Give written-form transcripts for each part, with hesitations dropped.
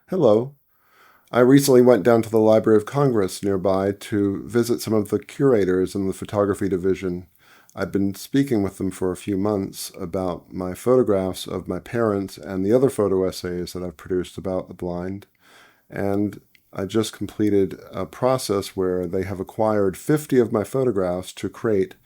Hello. I recently went down to the Library of Congress nearby to visit some of the curators in the photography division. I've been speaking with them for a few months about my photographs of my parents and the other photo essays that I've produced about the blind. And I just completed a process where they have acquired 50 of my photographs to create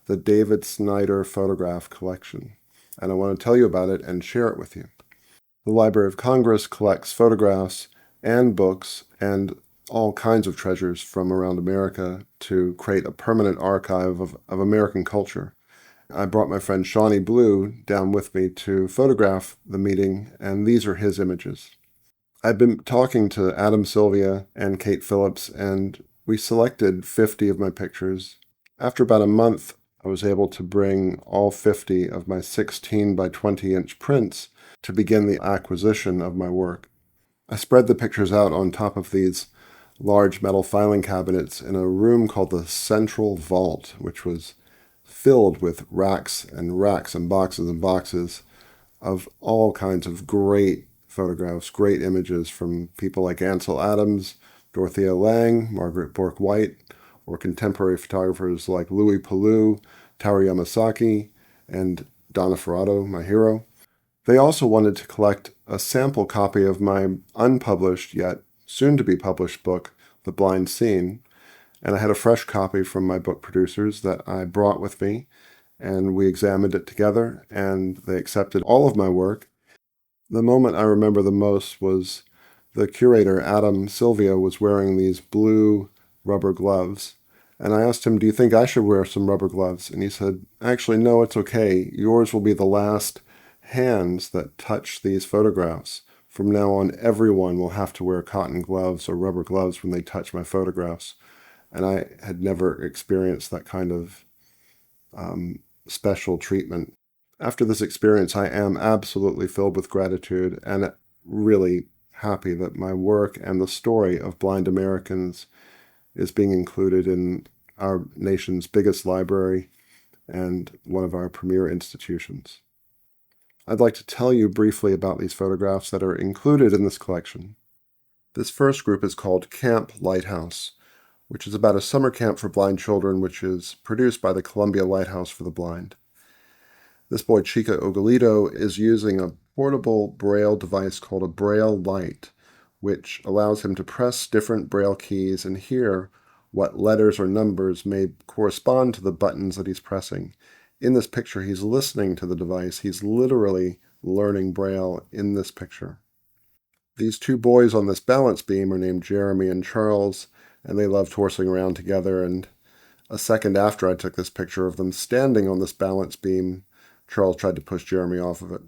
the David Snider photograph collection. And I want to tell you about it and share it with you. The Library of Congress collects photographs and books and all kinds of treasures from around America to create a permanent archive of American culture. I brought my friend Shawnee Blue down with me to photograph the meeting, and these are his images. I've been talking to Adam Sylvia and Kate Phillips, and we selected 50 of my pictures. After about a month, I was able to bring all 50 of my 16 by 20-inch prints to begin the acquisition of my work. I spread the pictures out on top of these large metal filing cabinets in a room called the Central Vault, which was filled with racks and racks and boxes of all kinds of great photographs, great images from people like Ansel Adams, Dorothea Lange, Margaret Bourke-White, or contemporary photographers like Louis Palou, Taro Yamasaki, and Donna Ferrato, my hero. They also wanted to collect a sample copy of my unpublished yet soon-to-be published book, The Blind Scene, and I had a fresh copy from my book producers that I brought with me, and we examined it together, and they accepted all of my work. The moment I remember the most was the curator, Adam Sylvia, was wearing these blue rubber gloves, and I asked him, "Do you think I should wear some rubber gloves?" And he said, "Actually, no, it's okay. Yours will be the last hands that touch these photographs. From now on, everyone will have to wear cotton gloves or rubber gloves when they touch my photographs." And I had never experienced that kind of special treatment. After this experience, I am absolutely filled with gratitude and really happy that my work and the story of blind Americans is being included in our nation's biggest library and one of our premier institutions. I'd like to tell you briefly about these photographs that are included in this collection. This first group is called Camp Lighthouse, which is about a summer camp for blind children, which is produced by the Columbia Lighthouse for the Blind. This boy, Chica Ogolito, is using a portable Braille device called a Braille Light, which allows him to press different Braille keys and hear what letters or numbers may correspond to the buttons that he's pressing. In this picture, he's listening to the device. He's literally learning Braille in this picture. These two boys on this balance beam are named Jeremy and Charles, and they loved horsing around together. And a second after I took this picture of them standing on this balance beam, Charles tried to push Jeremy off of it.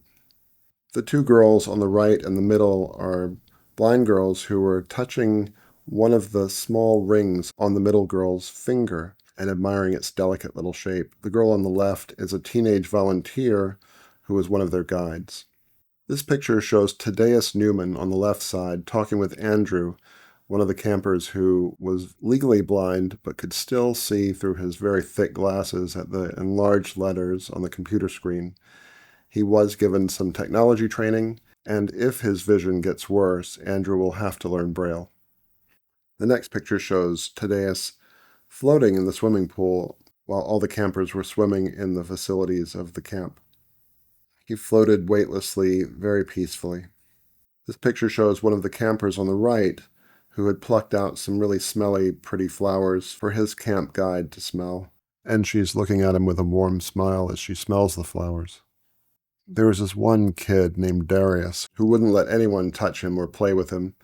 The two girls on the right and the middle are blind girls who were touching one of the small rings on the middle girl's finger and admiring its delicate little shape. The girl on the left is a teenage volunteer who is one of their guides. This picture shows Tadeus Newman on the left side talking with Andrew, one of the campers who was legally blind but could still see through his very thick glasses at the enlarged letters on the computer screen. He was given some technology training, and if his vision gets worse, Andrew will have to learn Braille. The next picture shows Tadeus floating in the swimming pool while all the campers were swimming in the facilities of the camp. He floated weightlessly, very peacefully. This picture shows one of the campers on the right who had plucked out some really smelly, pretty flowers for his camp guide to smell, and she's looking at him with a warm smile as she smells the flowers. There was this one kid named Darius who wouldn't let anyone touch him or play with him,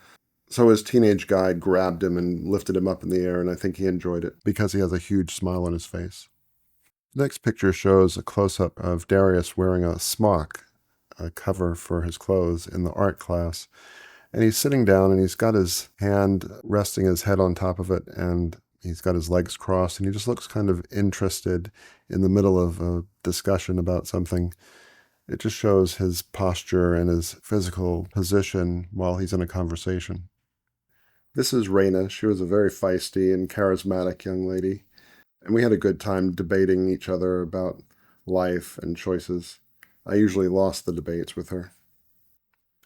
so his teenage guide grabbed him and lifted him up in the air, and I think he enjoyed it because he has a huge smile on his face. The next picture shows a close-up of Darius wearing a smock, a cover for his clothes in the art class. And he's sitting down and he's got his hand resting his head on top of it, and he's got his legs crossed, and he just looks kind of interested in the middle of a discussion about something. It just shows his posture and his physical position while he's in a conversation. This is Raina. She was a very feisty and charismatic young lady, and we had a good time debating each other about life and choices. I usually lost the debates with her.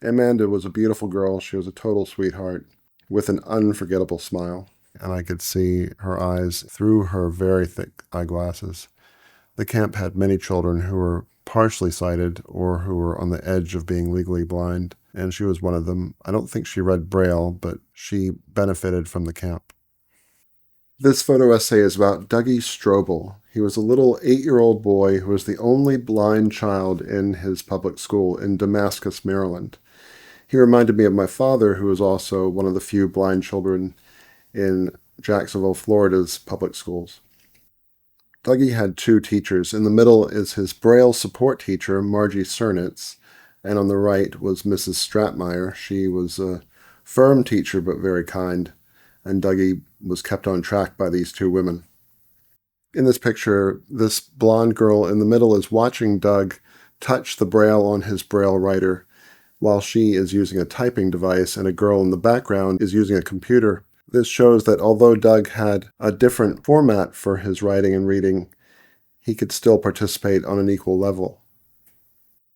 Amanda was a beautiful girl. She was a total sweetheart with an unforgettable smile, and I could see her eyes through her very thick eyeglasses. The camp had many children who were partially sighted or who were on the edge of being legally blind, and she was one of them. I don't think she read Braille, but she benefited from the camp. This photo essay is about Dougie Strobel. He was a little 8-year-old boy who was the only blind child in his public school in Damascus, Maryland. He reminded me of my father, who was also one of the few blind children in Jacksonville, Florida's public schools. Dougie had 2 teachers. In the middle is his Braille support teacher, Margie Cernitz, and on the right was Mrs. Stratmeyer. She was a firm teacher but very kind, and Dougie was kept on track by these 2 women. In this picture, this blonde girl in the middle is watching Doug touch the Braille on his Braille writer while she is using a typing device, and a girl in the background is using a computer. This shows that although Doug had a different format for his writing and reading, he could still participate on an equal level.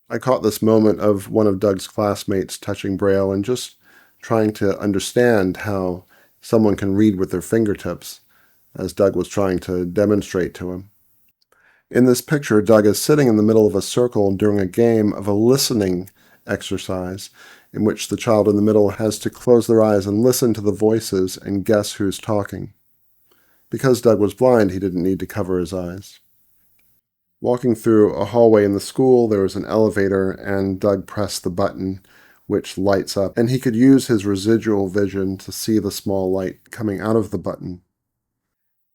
I caught this moment of one of Doug's classmates touching Braille and just trying to understand how someone can read with their fingertips, as Doug was trying to demonstrate to him. In this picture, Doug is sitting in the middle of a circle during a game of a listening exercise in which the child in the middle has to close their eyes and listen to the voices and guess who's talking. Because Doug was blind, he didn't need to cover his eyes. Walking through a hallway in the school, there was an elevator, and Doug pressed the button, which lights up, and he could use his residual vision to see the small light coming out of the button.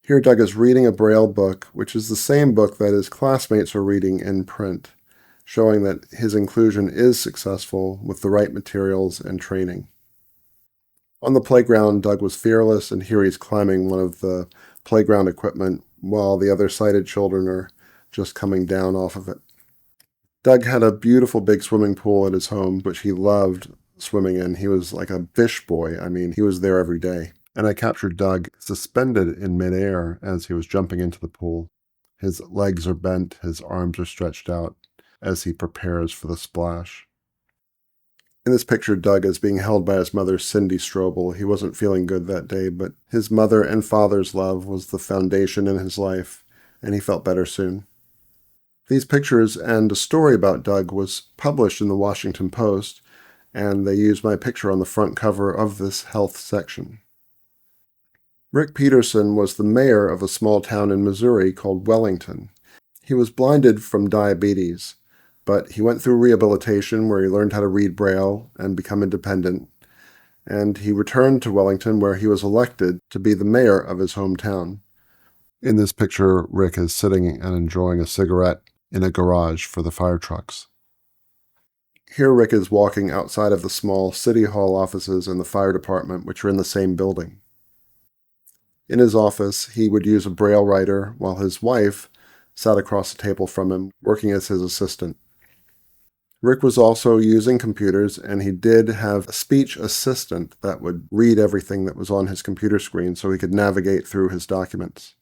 Here Doug is reading a Braille book, which is the same book that his classmates are reading in print, showing that his inclusion is successful with the right materials and training. On the playground, Doug was fearless, and here he's climbing one of the playground equipment while the other sighted children are just coming down off of it. Doug had a beautiful big swimming pool at his home, which he loved swimming in. He was like a fish boy. I mean, he was there every day. And I captured Doug suspended in midair as he was jumping into the pool. His legs are bent, his arms are stretched out as he prepares for the splash. In this picture, Doug is being held by his mother, Cindy Strobel. He wasn't feeling good that day, but his mother and father's love was the foundation in his life, and he felt better soon. These pictures and a story about Doug was published in the Washington Post, and they used my picture on the front cover of this health section. Rick Peterson was the mayor of a small town in Missouri called Wellington. He was blinded from diabetes, but he went through rehabilitation where he learned how to read Braille and become independent, and he returned to Wellington where he was elected to be the mayor of his hometown. In this picture, Rick is sitting and enjoying a cigarette in a garage for the fire trucks. Here Rick is walking outside of the small city hall offices and the fire department, which are in the same building. In his office, he would use a Braille writer while his wife sat across the table from him, working as his assistant. Rick was also using computers, and he did have a speech assistant that would read everything that was on his computer screen so he could navigate through his documents.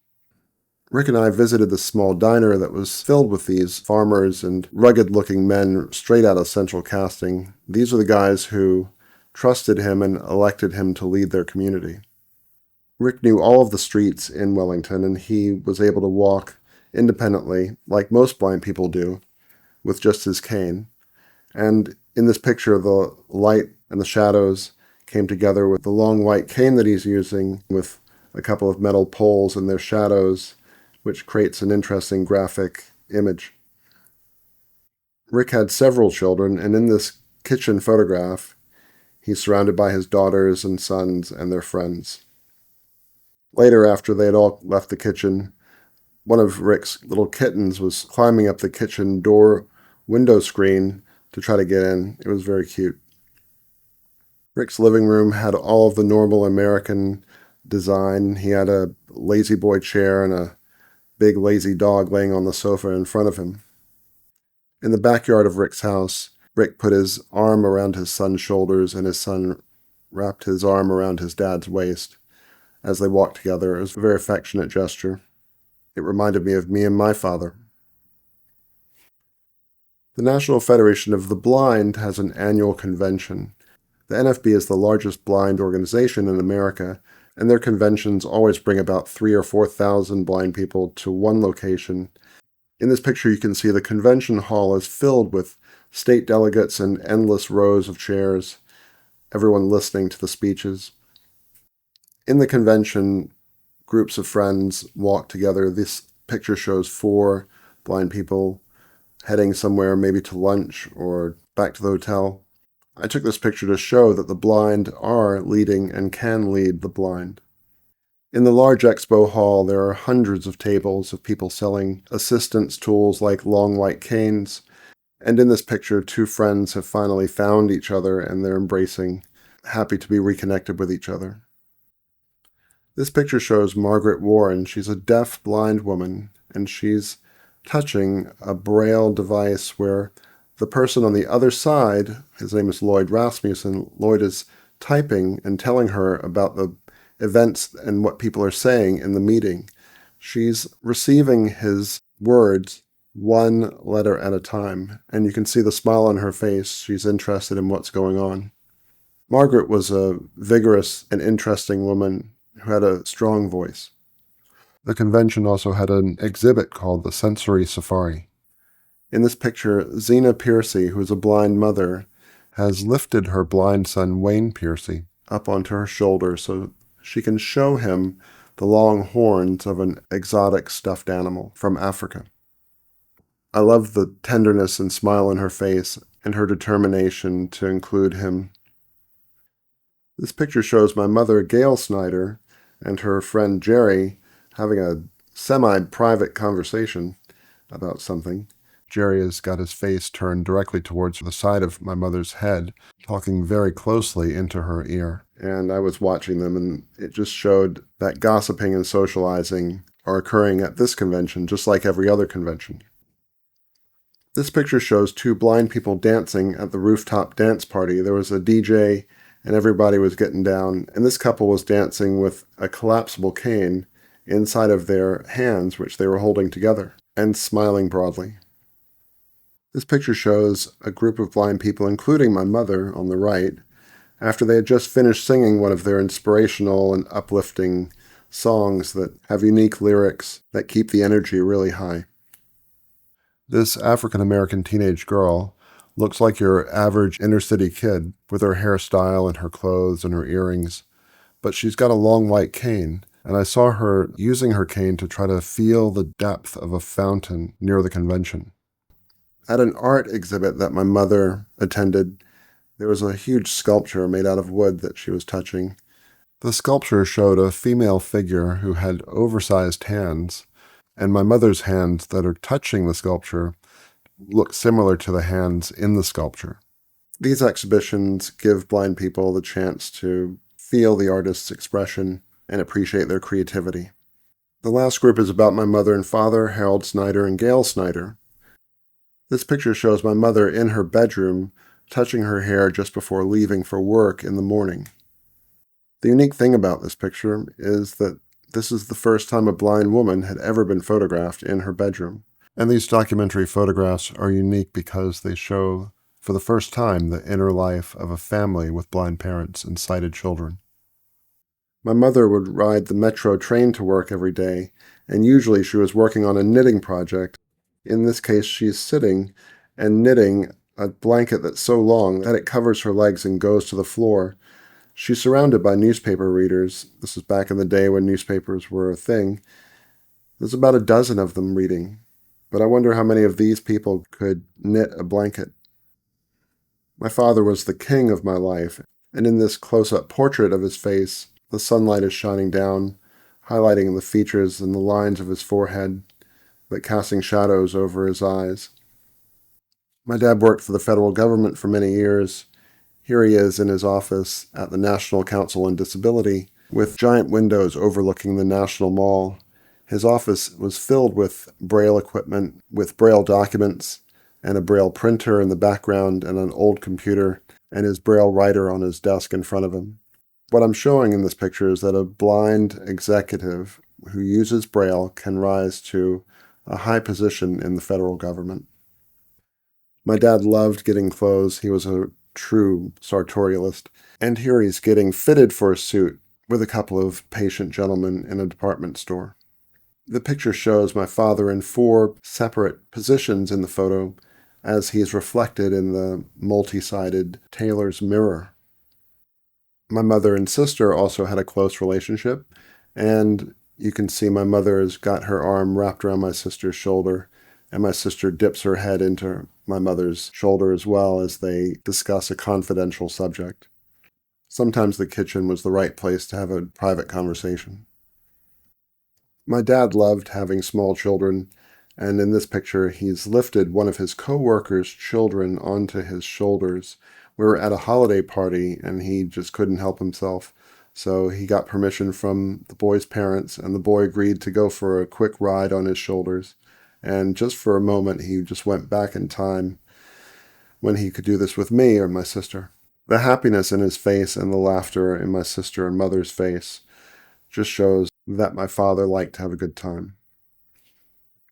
Rick and I visited the small diner that was filled with these farmers and rugged-looking men straight out of Central Casting. These are the guys who trusted him and elected him to lead their community. Rick knew all of the streets in Wellington, and he was able to walk independently, like most blind people do, with just his cane. And in this picture, the light and the shadows came together with the long white cane that he's using with a couple of metal poles and their shadows, which creates an interesting graphic image. Rick had several children, and in this kitchen photograph, he's surrounded by his daughters and sons and their friends. Later, after they had all left the kitchen, one of Rick's little kittens was climbing up the kitchen door window screen to try to get in. It was very cute. Rick's living room had all of the normal American design. He had a lazy boy chair and a big lazy dog laying on the sofa in front of him. In the backyard of Rick's house, Rick put his arm around his son's shoulders, and his son wrapped his arm around his dad's waist as they walked together. It was a very affectionate gesture. It reminded me of me and my father. The National Federation of the Blind has an annual convention. The NFB is the largest blind organization in America, and their conventions always bring about 3,000 or 4,000 blind people to one location. In this picture, you can see the convention hall is filled with state delegates and endless rows of chairs, everyone listening to the speeches. In the convention, groups of friends walk together. This picture shows 4 blind people heading somewhere, maybe to lunch or back to the hotel. I took this picture to show that the blind are leading and can lead the blind. In the large expo hall, there are hundreds of tables of people selling assistance tools like long white canes. And in this picture, 2 friends have finally found each other and they're embracing, happy to be reconnected with each other. This picture shows Margaret Warren. She's a deaf, blind woman, and she's touching a braille device where the person on the other side, his name is Lloyd Rasmussen, Lloyd is typing and telling her about the events and what people are saying in the meeting. She's receiving his words one letter at a time, and you can see the smile on her face. She's interested in what's going on. Margaret was a vigorous and interesting woman who had a strong voice. The convention also had an exhibit called the Sensory Safari. In this picture, Zena Piercy, who is a blind mother, has lifted her blind son, Wayne Piercy, up onto her shoulder so she can show him the long horns of an exotic stuffed animal from Africa. I love the tenderness and smile on her face and her determination to include him. This picture shows my mother, Gail Snider, and her friend Jerry having a semi-private conversation about something. Jerry has got his face turned directly towards the side of my mother's head, talking very closely into her ear. And I was watching them, and it just showed that gossiping and socializing are occurring at this convention, just like every other convention. This picture shows 2 blind people dancing at the rooftop dance party. There was a DJ, and everybody was getting down, and this couple was dancing with a collapsible cane inside of their hands, which they were holding together, and smiling broadly. This picture shows a group of blind people, including my mother on the right, after they had just finished singing one of their inspirational and uplifting songs that have unique lyrics that keep the energy really high. This African-American teenage girl looks like your average inner-city kid with her hairstyle and her clothes and her earrings, but she's got a long white cane, and I saw her using her cane to try to feel the depth of a fountain near the convention. At an art exhibit that my mother attended, there was a huge sculpture made out of wood that she was touching. The sculpture showed a female figure who had oversized hands, and my mother's hands that are touching the sculpture look similar to the hands in the sculpture. These exhibitions give blind people the chance to feel the artist's expression and appreciate their creativity. The last group is about my mother and father, Harold Snider and Gail Snider. This picture shows my mother in her bedroom touching her hair just before leaving for work in the morning. The unique thing about this picture is that this is the first time a blind woman had ever been photographed in her bedroom. And these documentary photographs are unique because they show, for the first time, the inner life of a family with blind parents and sighted children. My mother would ride the metro train to work every day, and usually she was working on a knitting project. In this case, she's sitting and knitting a blanket that's so long that it covers her legs and goes to the floor. She's surrounded by newspaper readers. This is back in the day when newspapers were a thing. There's about a dozen of them reading, but I wonder how many of these people could knit a blanket. My father was the king of my life, and in this close-up portrait of his face, the sunlight is shining down, highlighting the features and the lines of his forehead, but casting shadows over his eyes. My dad worked for the federal government for many years. Here he is in his office at the National Council on Disability, with giant windows overlooking the National Mall. His office was filled with Braille equipment, with Braille documents, and a Braille printer in the background, and an old computer, and his Braille writer on his desk in front of him. What I'm showing in this picture is that a blind executive who uses Braille can rise to a high position in the federal government. My dad loved getting clothes. He was a true sartorialist. And here he's getting fitted for a suit with a couple of patient gentlemen in a department store. The picture shows my father in 4 separate positions in the photo as he is reflected in the multi-sided tailor's mirror. My mother and sister also had a close relationship, and you can see my mother has got her arm wrapped around my sister's shoulder, and my sister dips her head into my mother's shoulder as well as they discuss a confidential subject. Sometimes the kitchen was the right place to have a private conversation. My dad loved having small children, and in this picture, he's lifted one of his co-workers' children onto his shoulders. We were at a holiday party, and he just couldn't help himself. So he got permission from the boy's parents, and the boy agreed to go for a quick ride on his shoulders. And just for a moment, he just went back in time when he could do this with me or my sister. The happiness in his face and the laughter in my sister and mother's face just shows that my father liked to have a good time.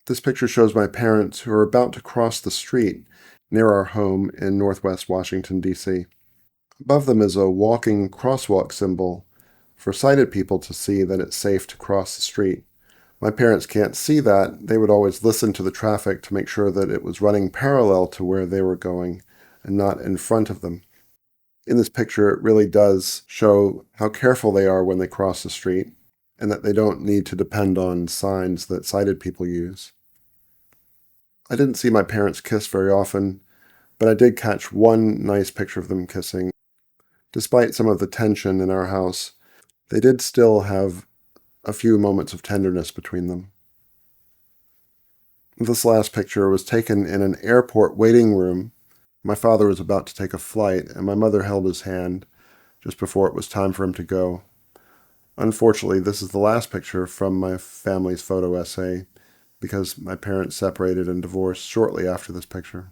This picture shows my parents who are about to cross the street near our home in northwest Washington, D.C. Above them is a walking crosswalk symbol for sighted people to see that it's safe to cross the street. My parents can't see that. They would always listen to the traffic to make sure that it was running parallel to where they were going and not in front of them. In this picture, it really does show how careful they are when they cross the street and that they don't need to depend on signs that sighted people use. I didn't see my parents kiss very often, but I did catch one nice picture of them kissing. Despite some of the tension in our house, they did still have a few moments of tenderness between them. This last picture was taken in an airport waiting room. My father was about to take a flight, and my mother held his hand just before it was time for him to go. Unfortunately, this is the last picture from my family's photo essay because my parents separated and divorced shortly after this picture.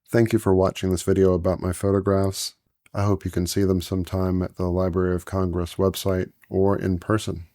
Thank you for watching this video about my photographs. I hope you can see them sometime at the Library of Congress website or in person.